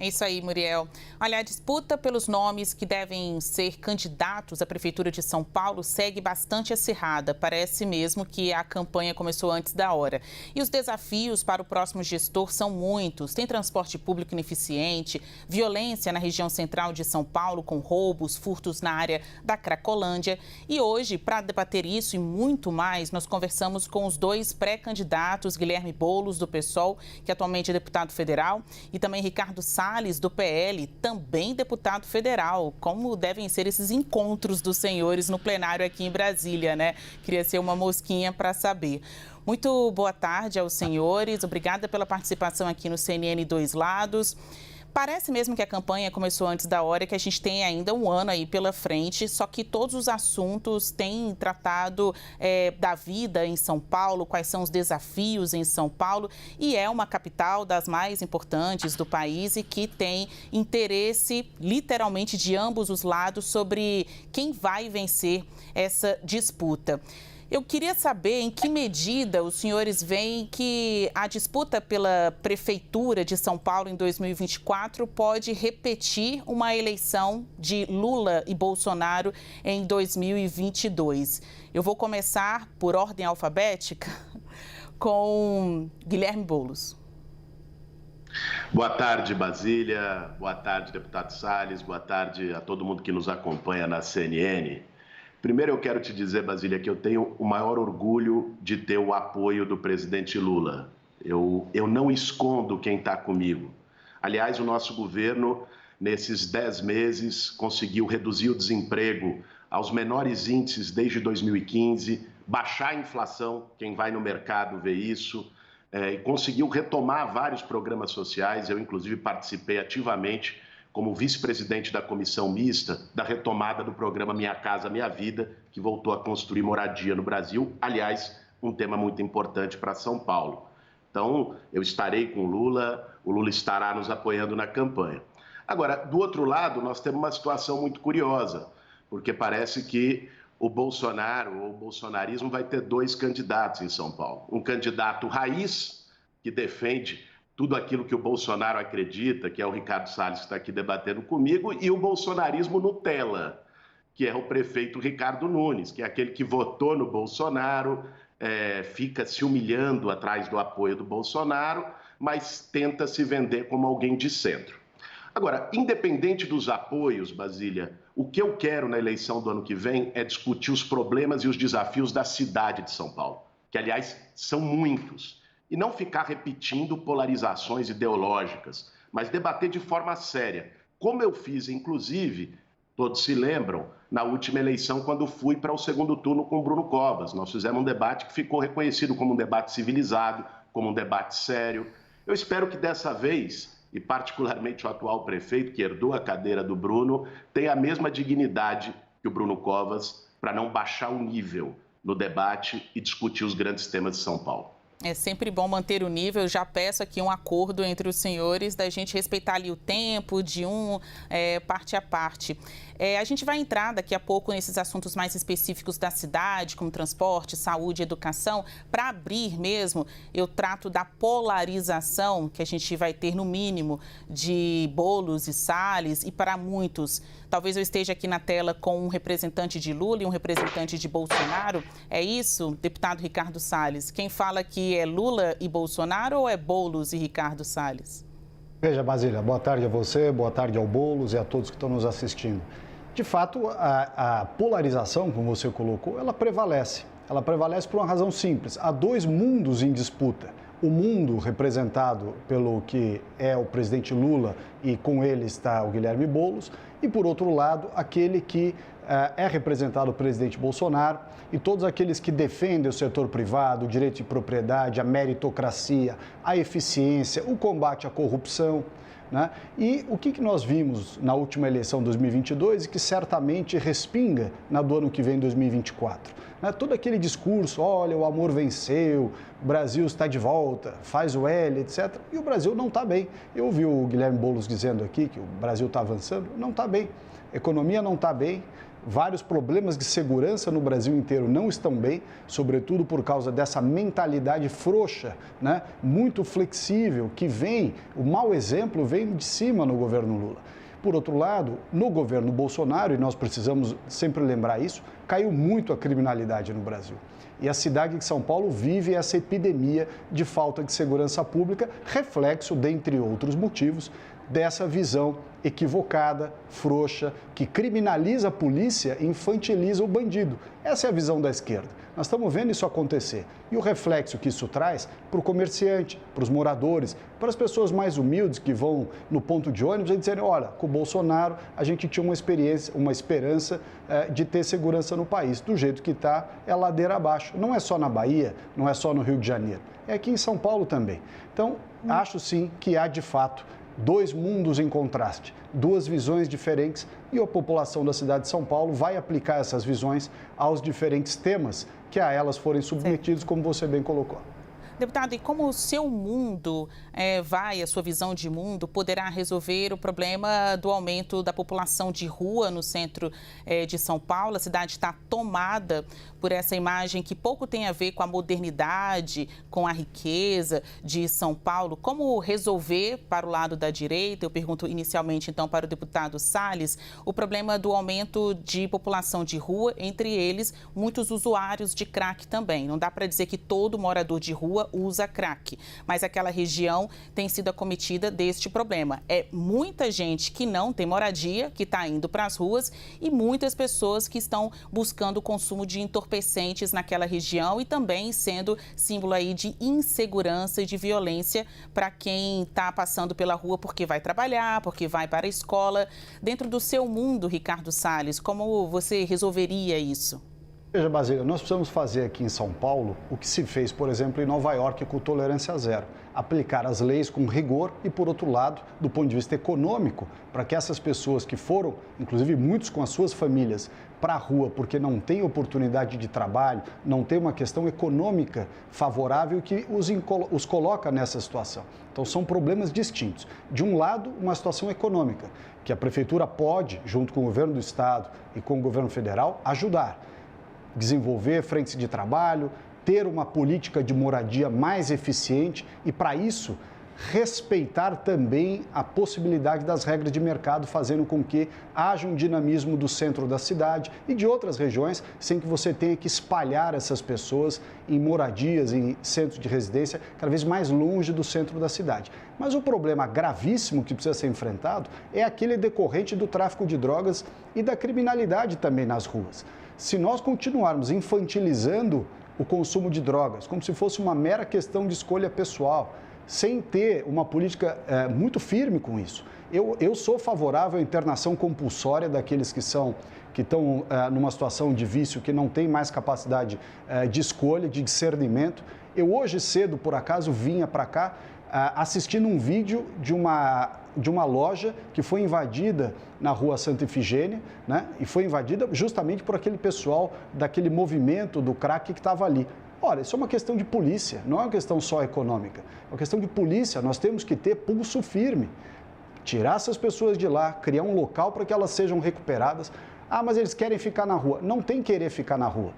É isso aí, Muriel. Olha, a disputa pelos nomes que devem ser candidatos à Prefeitura de São Paulo segue bastante acirrada. Parece mesmo que a campanha começou antes da hora. E os desafios para o próximo gestor são muitos. Tem transporte público ineficiente, violência na região central de São Paulo, com roubos, furtos na área da Cracolândia. E hoje, para debater isso e muito mais, nós conversamos com os dois pré-candidatos, Guilherme Boulos, do PSOL, que atualmente é deputado federal, e também Ricardo Salles, do PL, também deputado federal. Como devem ser esses encontros dos senhores no plenário aqui em Brasília, né? Queria ser uma mosquinha para saber. Muito boa tarde aos senhores. Obrigada pela participação aqui no CNN Dois Lados. Parece mesmo que a campanha começou antes da hora, que a gente tem ainda um ano aí pela frente, só que todos os assuntos têm tratado da vida em São Paulo, quais são os desafios em São Paulo, e é uma capital das mais importantes do país e que tem interesse, literalmente, de ambos os lados sobre quem vai vencer essa disputa. Eu queria saber em que medida os senhores veem que a disputa pela Prefeitura de São Paulo em 2024 pode repetir uma eleição de Lula e Bolsonaro em 2022. Eu vou começar por ordem alfabética com Guilherme Boulos. Boa tarde, Basília. Boa tarde, deputado Salles. Boa tarde a todo mundo que nos acompanha na CNN. Primeiro eu quero te dizer, Basília, que eu tenho o maior orgulho de ter o apoio do presidente Lula. Eu não escondo quem está comigo. Aliás, o nosso governo, nesses 10 meses, conseguiu reduzir o desemprego aos menores índices desde 2015, baixar a inflação, quem vai no mercado vê isso, e conseguiu retomar vários programas sociais. Eu, inclusive, participei ativamente como vice-presidente da comissão mista da retomada do programa Minha Casa Minha Vida, que voltou a construir moradia no Brasil. Aliás, um tema muito importante para São Paulo. Então, eu estarei com o Lula estará nos apoiando na campanha. Agora, do outro lado, nós temos uma situação muito curiosa, porque parece que o Bolsonaro, ou o bolsonarismo, vai ter dois candidatos em São Paulo. Um candidato raiz, que defende tudo aquilo que o Bolsonaro acredita, que é o Ricardo Salles que está aqui debatendo comigo, e o bolsonarismo Nutella, que é o prefeito Ricardo Nunes, que é aquele que votou no Bolsonaro, fica se humilhando atrás do apoio do Bolsonaro, mas tenta se vender como alguém de centro. Agora, independente dos apoios, Basília, o que eu quero na eleição do ano que vem é discutir os problemas e os desafios da cidade de São Paulo, que, aliás, são muitos. E não ficar repetindo polarizações ideológicas, mas debater de forma séria, como eu fiz, inclusive, todos se lembram, na última eleição, quando fui para o segundo turno com o Bruno Covas. Nós fizemos um debate que ficou reconhecido como um debate civilizado, como um debate sério. Eu espero que dessa vez, e particularmente o atual prefeito, que herdou a cadeira do Bruno, tenha a mesma dignidade que o Bruno Covas, para não baixar o nível no debate e discutir os grandes temas de São Paulo. É sempre bom manter o nível. Eu já peço aqui um acordo entre os senhores da gente respeitar ali o tempo de parte a parte. A gente vai entrar daqui a pouco nesses assuntos mais específicos da cidade, como transporte, saúde, educação. Para abrir mesmo, eu trato da polarização que a gente vai ter, no mínimo, de Boulos e Salles, e para muitos, talvez eu esteja aqui na tela com um representante de Lula e um representante de Bolsonaro. É isso, deputado Ricardo Salles? Quem fala aqui é Lula e Bolsonaro ou é Boulos e Ricardo Salles? Veja, Basília, boa tarde a você, boa tarde ao Boulos e a todos que estão nos assistindo. De fato, a polarização, como você colocou, ela prevalece. Ela prevalece por uma razão simples. Há dois mundos em disputa. O mundo representado pelo que é o presidente Lula e com ele está o Guilherme Boulos, e por outro lado, aquele que é representado o presidente Bolsonaro e todos aqueles que defendem o setor privado, o direito de propriedade, a meritocracia, a eficiência, o combate à corrupção, né? E o que nós vimos na última eleição de 2022 e que certamente respinga na do ano que vem, 2024. Né? Todo aquele discurso, olha, o amor venceu, o Brasil está de volta, faz o L, etc. E o Brasil não está bem. Eu ouvi o Guilherme Boulos dizendo aqui que o Brasil está avançando, não está bem. A economia não está bem, Vários problemas de segurança no Brasil inteiro não estão bem, sobretudo por causa dessa mentalidade frouxa, né? Muito flexível, que vem, o mau exemplo vem de cima no governo Lula. Por outro lado, no governo Bolsonaro, e nós precisamos sempre lembrar isso, caiu muito a criminalidade no Brasil. E a cidade de São Paulo vive essa epidemia de falta de segurança pública, reflexo, dentre outros motivos, dessa visão equivocada, frouxa, que criminaliza a polícia e infantiliza o bandido. Essa é a visão da esquerda. Nós estamos vendo isso acontecer. E o reflexo que isso traz para o comerciante, para os moradores, para as pessoas mais humildes que vão no ponto de ônibus e dizerem, olha, com o Bolsonaro a gente tinha uma esperança de ter segurança no país. Do jeito que está, é ladeira abaixo. Não é só na Bahia, não é só no Rio de Janeiro, é aqui em São Paulo também. Então, acho sim que há de fato dois mundos em contraste, duas visões diferentes, e a população da cidade de São Paulo vai aplicar essas visões aos diferentes temas que a elas forem submetidos, como você bem colocou. Deputado, e como o seu mundo a sua visão de mundo, poderá resolver o problema do aumento da população de rua no centro de São Paulo? A cidade está tomada por essa imagem que pouco tem a ver com a modernidade, com a riqueza de São Paulo. Como resolver para o lado da direita? Eu pergunto inicialmente, então, para o deputado Salles, o problema do aumento de população de rua, entre eles, muitos usuários de crack também. Não dá para dizer que todo morador de rua usa crack, mas aquela região tem sido acometida deste problema. É muita gente que não tem moradia, que está indo para as ruas, e muitas pessoas que estão buscando o consumo de entorpecentes naquela região e também sendo símbolo aí de insegurança e de violência para quem está passando pela rua porque vai trabalhar, porque vai para a escola. Dentro do seu mundo, Ricardo Salles, como você resolveria isso? Veja, Basílio, nós precisamos fazer aqui em São Paulo o que se fez, por exemplo, em Nova York com tolerância zero. Aplicar as leis com rigor e, por outro lado, do ponto de vista econômico, para que essas pessoas que foram, inclusive muitos com as suas famílias, para a rua porque não tem oportunidade de trabalho, não tem uma questão econômica favorável que os coloca nessa situação. Então, são problemas distintos. De um lado, uma situação econômica, que a Prefeitura pode, junto com o governo do Estado e com o governo federal, ajudar. Desenvolver frentes de trabalho, ter uma política de moradia mais eficiente e, para isso, respeitar também a possibilidade das regras de mercado, fazendo com que haja um dinamismo do centro da cidade e de outras regiões, sem que você tenha que espalhar essas pessoas em moradias, em centros de residência, cada vez mais longe do centro da cidade. Mas o problema gravíssimo que precisa ser enfrentado é aquele decorrente do tráfico de drogas e da criminalidade também nas ruas. Se nós continuarmos infantilizando o consumo de drogas, como se fosse uma mera questão de escolha pessoal, sem ter uma política muito firme com isso. Eu sou favorável à internação compulsória daqueles que estão numa situação de vício, que não tem mais capacidade de escolha, de discernimento. Eu hoje cedo, por acaso, vinha para cá assistindo um vídeo de uma loja que foi invadida na rua Santa Ifigênia, né? E foi invadida justamente por aquele pessoal daquele movimento do crack que estava ali. Olha, isso é uma questão de polícia, não é uma questão só econômica. É uma questão de polícia, nós temos que ter pulso firme. Tirar essas pessoas de lá, criar um local para que elas sejam recuperadas. Ah, mas eles querem ficar na rua. Não tem querer ficar na rua.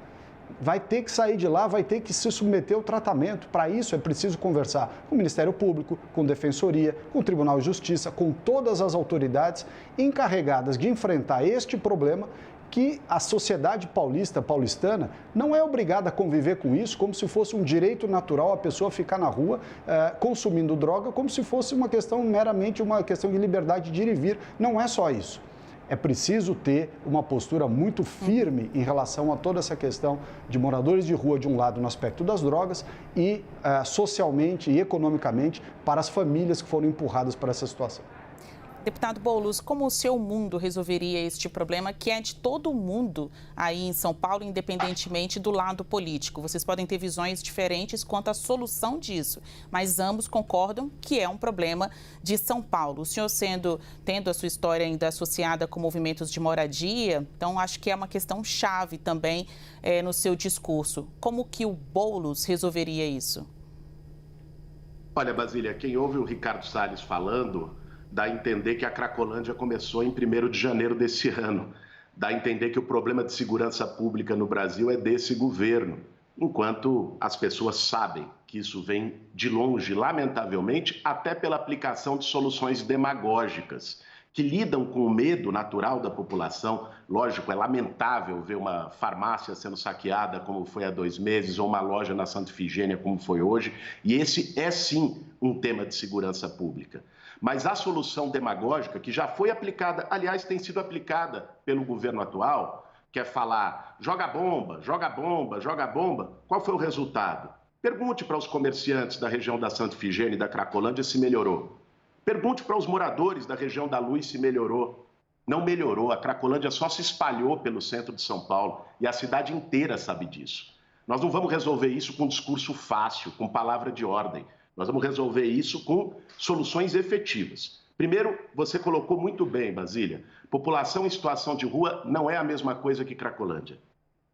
Vai ter que sair de lá, vai ter que se submeter ao tratamento. Para isso é preciso conversar com o Ministério Público, com a Defensoria, com o Tribunal de Justiça, com todas as autoridades encarregadas de enfrentar este problema, que a sociedade paulistana, não é obrigada a conviver com isso como se fosse um direito natural a pessoa ficar na rua consumindo droga, como se fosse uma questão meramente uma questão de liberdade de ir e vir. Não é só isso. É preciso ter uma postura muito firme em relação a toda essa questão de moradores de rua, de um lado, no aspecto das drogas, e socialmente e economicamente para as famílias que foram empurradas para essa situação. Deputado Boulos, como o seu mundo resolveria este problema, que é de todo mundo aí em São Paulo, independentemente do lado político? Vocês podem ter visões diferentes quanto à solução disso, mas ambos concordam que é um problema de São Paulo. O senhor tendo a sua história ainda associada com movimentos de moradia, então acho que é uma questão chave também no seu discurso. Como que o Boulos resolveria isso? Olha, Basília, quem ouve o Ricardo Salles falando dá a entender que a Cracolândia começou em 1º de janeiro desse ano. dá a entender que o problema de segurança pública no Brasil é desse governo, enquanto as pessoas sabem que isso vem de longe, lamentavelmente, até pela aplicação de soluções demagógicas, que lidam com o medo natural da população. Lógico, é lamentável ver uma farmácia sendo saqueada, como foi há 2 meses, ou uma loja na Santa Efigênia, como foi hoje, e esse é sim um tema de segurança pública. Mas a solução demagógica, que já foi aplicada, aliás, tem sido aplicada pelo governo atual, que é falar, joga bomba, joga bomba, joga bomba. Qual foi o resultado? Pergunte para os comerciantes da região da Santa Efigênia e da Cracolândia se melhorou. Pergunte para os moradores da região da Luz se melhorou. Não melhorou, a Cracolândia só se espalhou pelo centro de São Paulo e a cidade inteira sabe disso. Nós não vamos resolver isso com discurso fácil, com palavra de ordem. Nós vamos resolver isso com soluções efetivas. Primeiro, você colocou muito bem, Basília, população em situação de rua não é a mesma coisa que Cracolândia.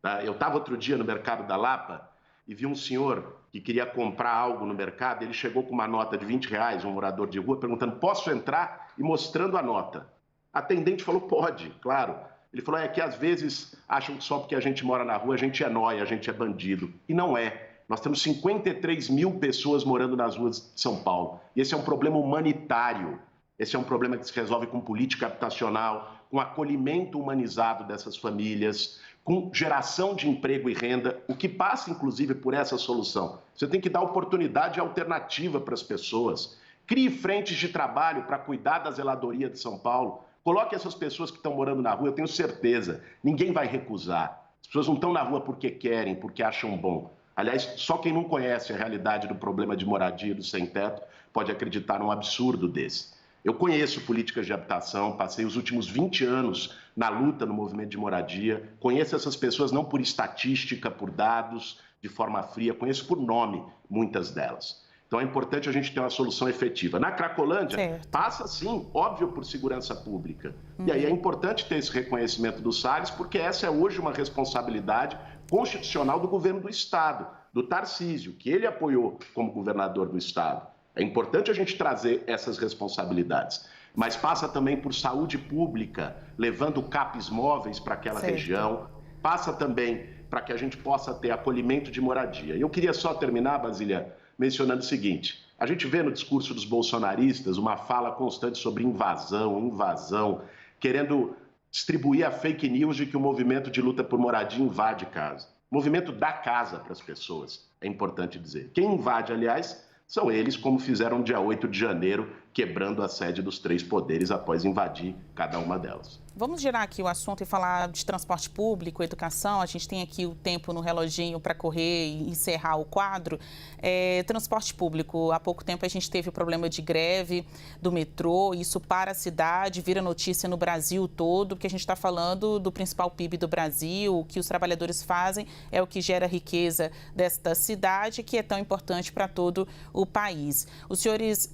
Tá? Eu estava outro dia no Mercado da Lapa e vi um senhor que queria comprar algo no mercado, ele chegou com uma nota de R$20, um morador de rua, perguntando, posso entrar? E mostrando a nota. A atendente falou, pode, claro. Ele falou, é que às vezes acham que só porque a gente mora na rua, a gente é nóia, a gente é bandido. E não é. Nós temos 53 mil pessoas morando nas ruas de São Paulo. E esse é um problema humanitário. Esse é um problema que se resolve com política habitacional, com acolhimento humanizado dessas famílias, com geração de emprego e renda, o que passa, inclusive, por essa solução. Você tem que dar oportunidade alternativa para as pessoas. Crie frentes de trabalho para cuidar da zeladoria de São Paulo. Coloque essas pessoas que estão morando na rua, eu tenho certeza, ninguém vai recusar. As pessoas não estão na rua porque querem, porque acham bom. Aliás, só quem não conhece a realidade do problema de moradia do sem-teto pode acreditar num absurdo desse. Eu conheço políticas de habitação, passei os últimos 20 anos na luta no movimento de moradia, conheço essas pessoas não por estatística, por dados, de forma fria, conheço por nome muitas delas. Então é importante a gente ter uma solução efetiva. Na Cracolândia, passa sim, óbvio, por segurança pública. E aí é importante ter esse reconhecimento do Salles, porque essa é hoje uma responsabilidade constitucional do governo do Estado, do Tarcísio, que ele apoiou como governador do Estado. É importante a gente trazer essas responsabilidades, mas passa também por saúde pública, levando CAPs móveis para aquela região, passa também para que a gente possa ter acolhimento de moradia. Eu queria só terminar, Basília, mencionando o seguinte, a gente vê no discurso dos bolsonaristas uma fala constante sobre invasão, querendo distribuir a fake news de que o movimento de luta por moradia invade casa. O movimento dá casa para as pessoas, é importante dizer. Quem invade, aliás, são eles, como fizeram no dia 8 de janeiro, quebrando a sede dos 3 poderes após invadir cada uma delas. Vamos girar aqui o assunto e falar de transporte público, educação. A gente tem aqui o tempo no reloginho para correr e encerrar o quadro. Transporte público, há pouco tempo a gente teve o problema de greve do metrô. Isso para a cidade, vira notícia no Brasil todo, porque a gente está falando do principal PIB do Brasil. O que os trabalhadores fazem é o que gera riqueza desta cidade, que é tão importante para todo o país. Os senhores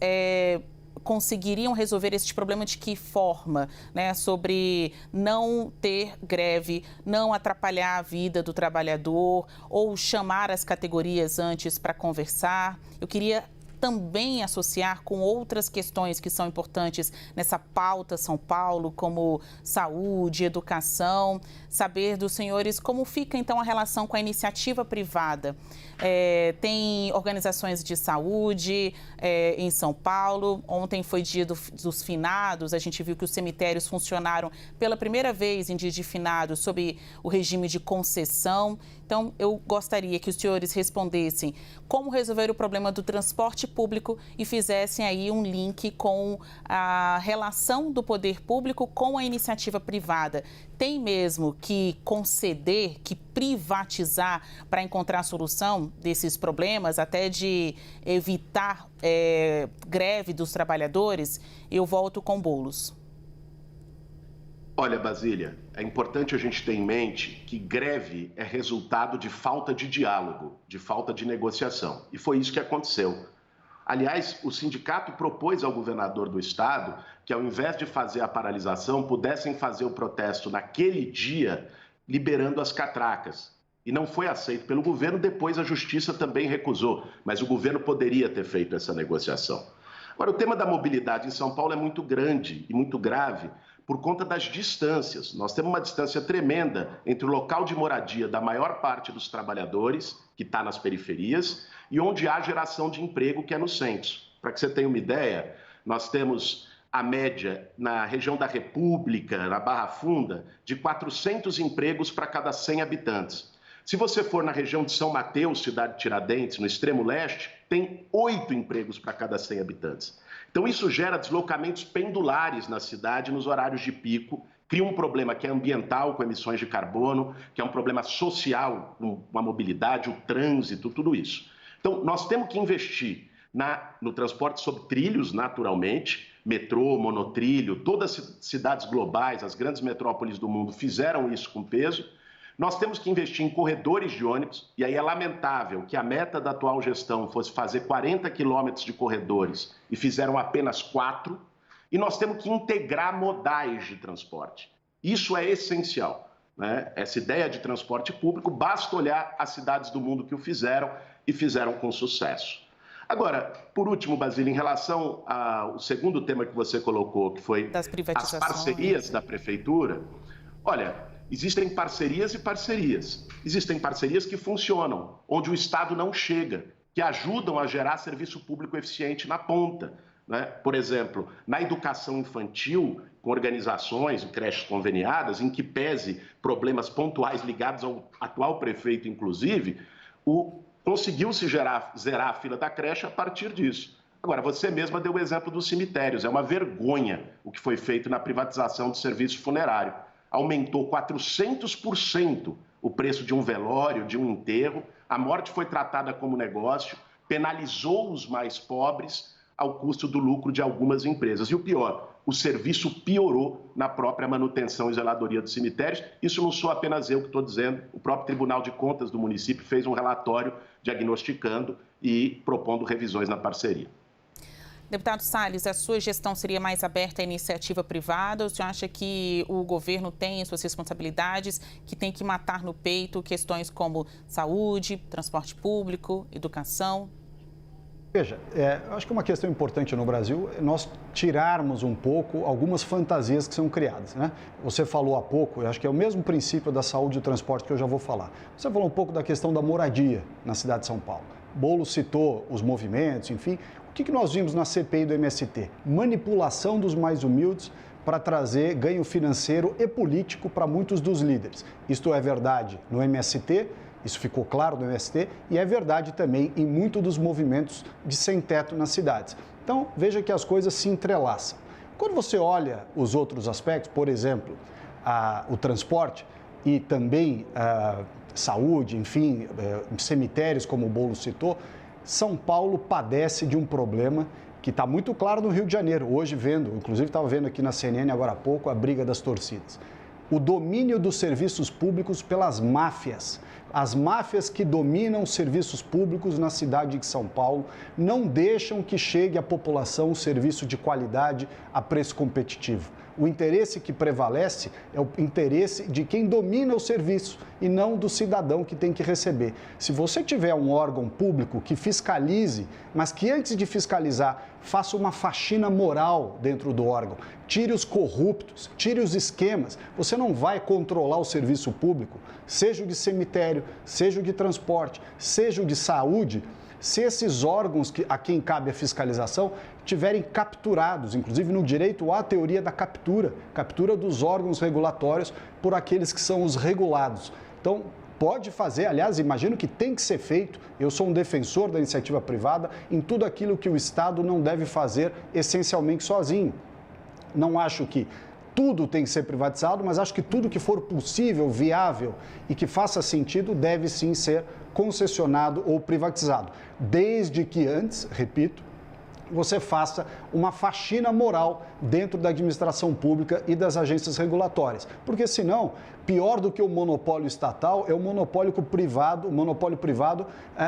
conseguiriam resolver esse problema de que forma, né? Sobre não ter greve, não atrapalhar a vida do trabalhador ou chamar as categorias antes para conversar. Eu queria também associar com outras questões que são importantes nessa pauta São Paulo, como saúde, educação, saber dos senhores como fica então a relação com a iniciativa privada. Tem organizações de saúde em São Paulo, ontem foi dia dos finados, a gente viu que os cemitérios funcionaram pela primeira vez em dia de finados sob o regime de concessão. Então, eu gostaria que os senhores respondessem como resolver o problema do transporte público e fizessem aí um link com a relação do poder público com a iniciativa privada. Tem mesmo que conceder, que privatizar para encontrar a solução desses problemas, até de evitar greve dos trabalhadores? Eu volto com Boulos. Olha, Basília, é importante a gente ter em mente que greve é resultado de falta de diálogo, de falta de negociação. E foi isso que aconteceu. Aliás, o sindicato propôs ao governador do estado que, ao invés de fazer a paralisação, pudessem fazer o protesto naquele dia, liberando as catracas. E não foi aceito pelo governo, depois a justiça também recusou, mas o governo poderia ter feito essa negociação. Agora, o tema da mobilidade em São Paulo é muito grande e muito grave, por conta das distâncias. Nós temos uma distância tremenda entre o local de moradia da maior parte dos trabalhadores, que está nas periferias, e onde há geração de emprego, que é no centro. Para que você tenha uma ideia, nós temos a média na região da República, na Barra Funda, de 400 empregos para cada 100 habitantes. Se você for na região de São Mateus, cidade de Tiradentes, no extremo leste, tem 8 empregos para cada 100 habitantes. Então isso gera deslocamentos pendulares na cidade nos horários de pico, cria um problema que é ambiental, com emissões de carbono, que é um problema social, com a mobilidade, o trânsito, tudo isso. Então nós temos que investir no transporte sobre trilhos, naturalmente, metrô, monotrilho, todas as cidades globais, as grandes metrópoles do mundo fizeram isso com peso. Nós temos que investir em corredores de ônibus, e aí é lamentável que a meta da atual gestão fosse fazer 40 quilômetros de corredores e fizeram apenas 4, e nós temos que integrar modais de transporte. Isso é essencial, né? Essa ideia de transporte público, basta olhar as cidades do mundo que o fizeram e fizeram com sucesso. Agora, por último, Basília, em relação ao segundo tema que você colocou, que foi das privatizações, as parcerias da prefeitura, olha, existem parcerias e parcerias. Existem parcerias que funcionam, onde o Estado não chega, que ajudam a gerar serviço público eficiente na ponta, né? Por exemplo, na educação infantil, com organizações e creches conveniadas, em que pese problemas pontuais ligados ao atual prefeito, inclusive, conseguiu-se zerar a fila da creche a partir disso. Agora, você mesma deu o exemplo dos cemitérios. É uma vergonha o que foi feito na privatização do serviço funerário. Aumentou 400% o preço de um velório, de um enterro. A morte foi tratada como negócio, penalizou os mais pobres ao custo do lucro de algumas empresas. E o pior, o serviço piorou na própria manutenção e zeladoria dos cemitérios. Isso não sou apenas eu que estou dizendo. O próprio Tribunal de Contas do município fez um relatório diagnosticando e propondo revisões na parceria. Deputado Salles, a sua gestão seria mais aberta à iniciativa privada ou o senhor acha que o governo tem suas responsabilidades, que tem que matar no peito questões como saúde, transporte público, educação? Veja, acho que uma questão importante no Brasil é nós tirarmos um pouco algumas fantasias que são criadas, né? Você falou há pouco, eu acho que é o mesmo princípio da saúde e transporte que eu já vou falar. Você falou um pouco da questão da moradia na cidade de São Paulo. Bolo citou os movimentos, enfim. O que nós vimos na CPI do MST? Manipulação dos mais humildes para trazer ganho financeiro e político para muitos dos líderes. Isto é verdade no MST, isso ficou claro no MST, e é verdade também em muitos dos movimentos de sem-teto nas cidades. Então, veja que as coisas se entrelaçam. Quando você olha os outros aspectos, por exemplo, o transporte e também saúde, enfim, cemitérios, como o Bolo citou, São Paulo padece de um problema que está muito claro no Rio de Janeiro. Hoje inclusive estava vendo aqui na CNN agora há pouco, a briga das torcidas. O domínio dos serviços públicos pelas máfias. As máfias que dominam os serviços públicos na cidade de São Paulo não deixam que chegue à população um serviço de qualidade a preço competitivo. O interesse que prevalece é o interesse de quem domina o serviço e não do cidadão que tem que receber. Se você tiver um órgão público que fiscalize, mas que antes de fiscalizar faça uma faxina moral dentro do órgão, tire os corruptos, tire os esquemas, você não vai controlar o serviço público, seja o de cemitério, seja o de transporte, seja o de saúde, se esses órgãos a quem cabe a fiscalização tiverem capturados, inclusive no direito à teoria da captura dos órgãos regulatórios por aqueles que são os regulados. Então, pode fazer, aliás, imagino que tem que ser feito, eu sou um defensor da iniciativa privada em tudo aquilo que o Estado não deve fazer essencialmente sozinho. Não acho que tudo tem que ser privatizado, mas acho que tudo que for possível, viável e que faça sentido deve sim ser concessionado ou privatizado. Desde que antes, repito, você faça uma faxina moral dentro da administração pública e das agências regulatórias. Porque senão, pior do que o monopólio estatal é o monopólio privado,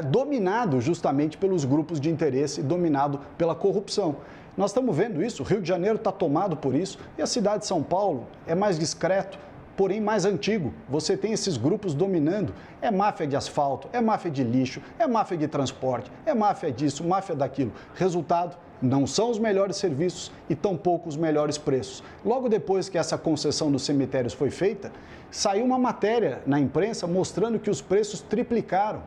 dominado justamente pelos grupos de interesse, dominado pela corrupção. Nós estamos vendo isso, o Rio de Janeiro está tomado por isso e a cidade de São Paulo é mais discreto, porém mais antigo. Você tem esses grupos dominando. É máfia de asfalto, é máfia de lixo, é máfia de transporte, é máfia disso, máfia daquilo. Resultado, não são os melhores serviços e tampouco os melhores preços. Logo depois que essa concessão dos cemitérios foi feita, saiu uma matéria na imprensa mostrando que os preços triplicaram.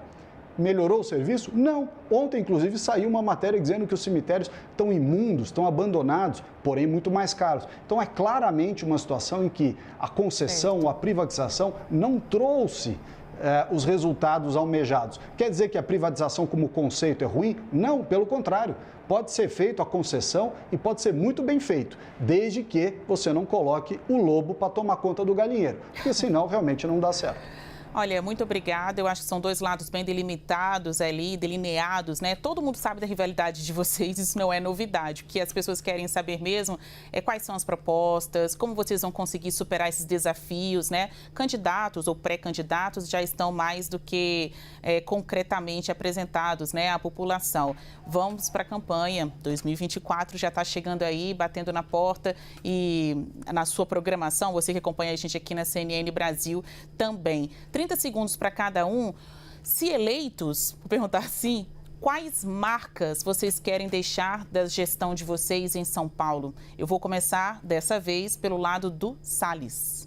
Melhorou o serviço? Não. Ontem, inclusive, saiu uma matéria dizendo que os cemitérios estão imundos, estão abandonados, porém muito mais caros. Então, é claramente uma situação em que a concessão, a privatização não trouxe os resultados almejados. Quer dizer que a privatização como conceito é ruim? Não, pelo contrário. Pode ser feito a concessão e pode ser muito bem feito, desde que você não coloque o lobo para tomar conta do galinheiro, porque senão realmente não dá certo. Olha, muito obrigada. Eu acho que são dois lados bem delimitados ali, delineados, né? Todo mundo sabe da rivalidade de vocês, isso não é novidade. O que as pessoas querem saber mesmo é quais são as propostas, como vocês vão conseguir superar esses desafios, né? Candidatos ou pré-candidatos já estão mais do que concretamente apresentados, né, à população. Vamos para a campanha. 2024 já está chegando aí, batendo na porta e na sua programação, você que acompanha a gente aqui na CNN Brasil também. 30 segundos para cada um. Se eleitos, vou perguntar assim, quais marcas vocês querem deixar da gestão de vocês em São Paulo? Eu vou começar, dessa vez, pelo lado do Salles.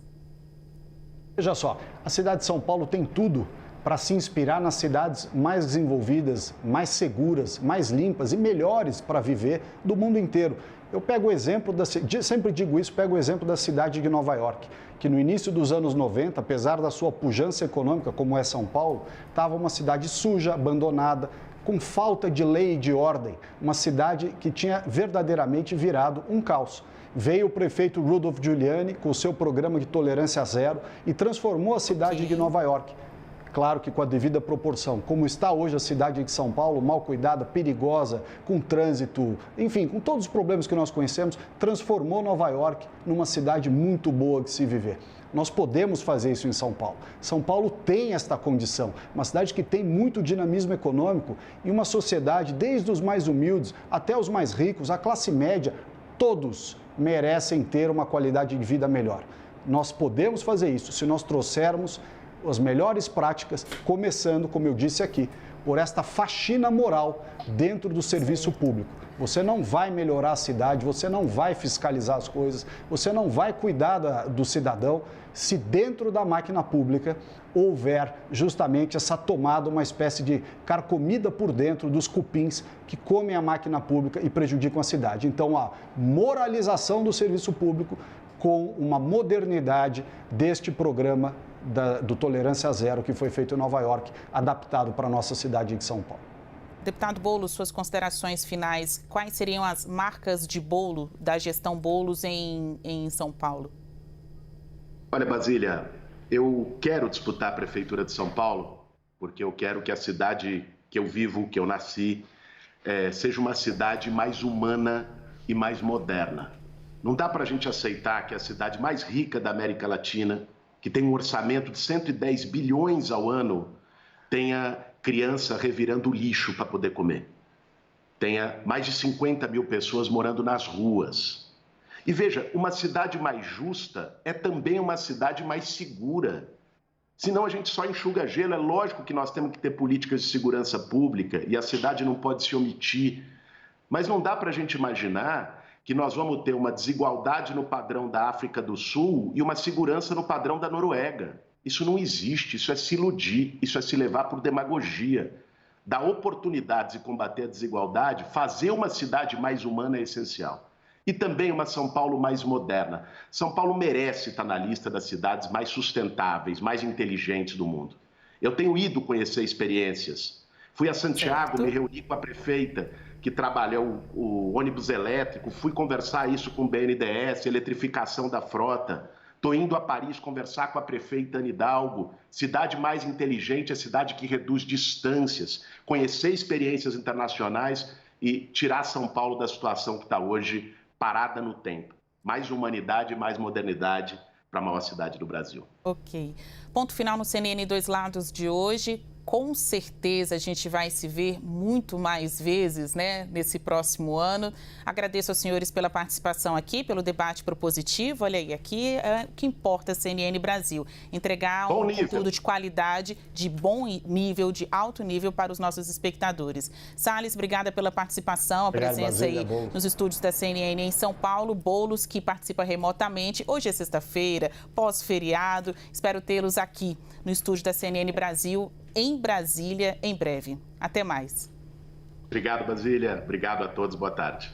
Veja só, a cidade de São Paulo tem tudo para se inspirar nas cidades mais desenvolvidas, mais seguras, mais limpas e melhores para viver do mundo inteiro. Eu pego o exemplo, sempre digo isso, pego o exemplo da cidade de Nova York, que no início dos anos 90, apesar da sua pujança econômica, como é São Paulo, estava uma cidade suja, abandonada, com falta de lei e de ordem, uma cidade que tinha verdadeiramente virado um caos. Veio o prefeito Rudolph Giuliani com o seu programa de tolerância zero e transformou a cidade de Nova York. Claro que com a devida proporção, como está hoje a cidade de São Paulo, mal cuidada, perigosa, com trânsito, enfim, com todos os problemas que nós conhecemos, transformou Nova York numa cidade muito boa de se viver. Nós podemos fazer isso em São Paulo. São Paulo tem esta condição, uma cidade que tem muito dinamismo econômico e uma sociedade, desde os mais humildes até os mais ricos, a classe média, todos merecem ter uma qualidade de vida melhor. Nós podemos fazer isso se nós trouxermos as melhores práticas, começando, como eu disse aqui, por esta faxina moral dentro do serviço público. Você não vai melhorar a cidade, você não vai fiscalizar as coisas, você não vai cuidar do cidadão se dentro da máquina pública houver justamente essa tomada, uma espécie de carcomida por dentro dos cupins que comem a máquina pública e prejudicam a cidade. Então, a moralização do serviço público com uma modernidade deste programa do Tolerância Zero, que foi feito em Nova York, adaptado para a nossa cidade de São Paulo. Deputado Boulos, suas considerações finais, quais seriam as marcas de bolo da gestão Boulos em São Paulo? Olha, Basília, eu quero disputar a Prefeitura de São Paulo, porque eu quero que a cidade que eu vivo, que eu nasci, seja uma cidade mais humana e mais moderna. Não dá para a gente aceitar que a cidade mais rica da América Latina, que tem um orçamento de 110 bilhões ao ano, tenha criança revirando lixo para poder comer. Tenha mais de 50 mil pessoas morando nas ruas. E veja, uma cidade mais justa é também uma cidade mais segura. Senão a gente só enxuga gelo. É lógico que nós temos que ter políticas de segurança pública e a cidade não pode se omitir. Mas não dá para a gente imaginar que nós vamos ter uma desigualdade no padrão da África do Sul e uma segurança no padrão da Noruega. Isso não existe, isso é se iludir, isso é se levar por demagogia. Dar oportunidades e combater a desigualdade, fazer uma cidade mais humana é essencial. E também uma São Paulo mais moderna. São Paulo merece estar na lista das cidades mais sustentáveis, mais inteligentes do mundo. Eu tenho ido conhecer experiências. Fui a Santiago, me reuni com a prefeita, que trabalha o ônibus elétrico, fui conversar isso com o BNDES, eletrificação da frota. Estou indo a Paris conversar com a prefeita Anne Hidalgo. Cidade mais inteligente é cidade que reduz distâncias, conhecer experiências internacionais e tirar São Paulo da situação que está hoje parada no tempo. Mais humanidade, mais modernidade para a maior cidade do Brasil. Ok. Ponto final no CNN Dois Lados de hoje. com certeza a gente vai se ver muito mais vezes, né, nesse próximo ano. Agradeço aos senhores pela participação aqui, pelo debate propositivo. Olha aí, aqui é o que importa a CNN Brasil, entregar um conteúdo de qualidade, de bom nível, de alto nível para os nossos espectadores. Salles, obrigada pela participação, a presença aí nos estúdios da CNN em São Paulo. Boulos, que participa remotamente. Hoje é sexta-feira, pós-feriado. Espero tê-los aqui no estúdio da CNN Brasil, em Brasília, em breve. Até mais. Obrigado, Basília. Obrigado a todos. Boa tarde.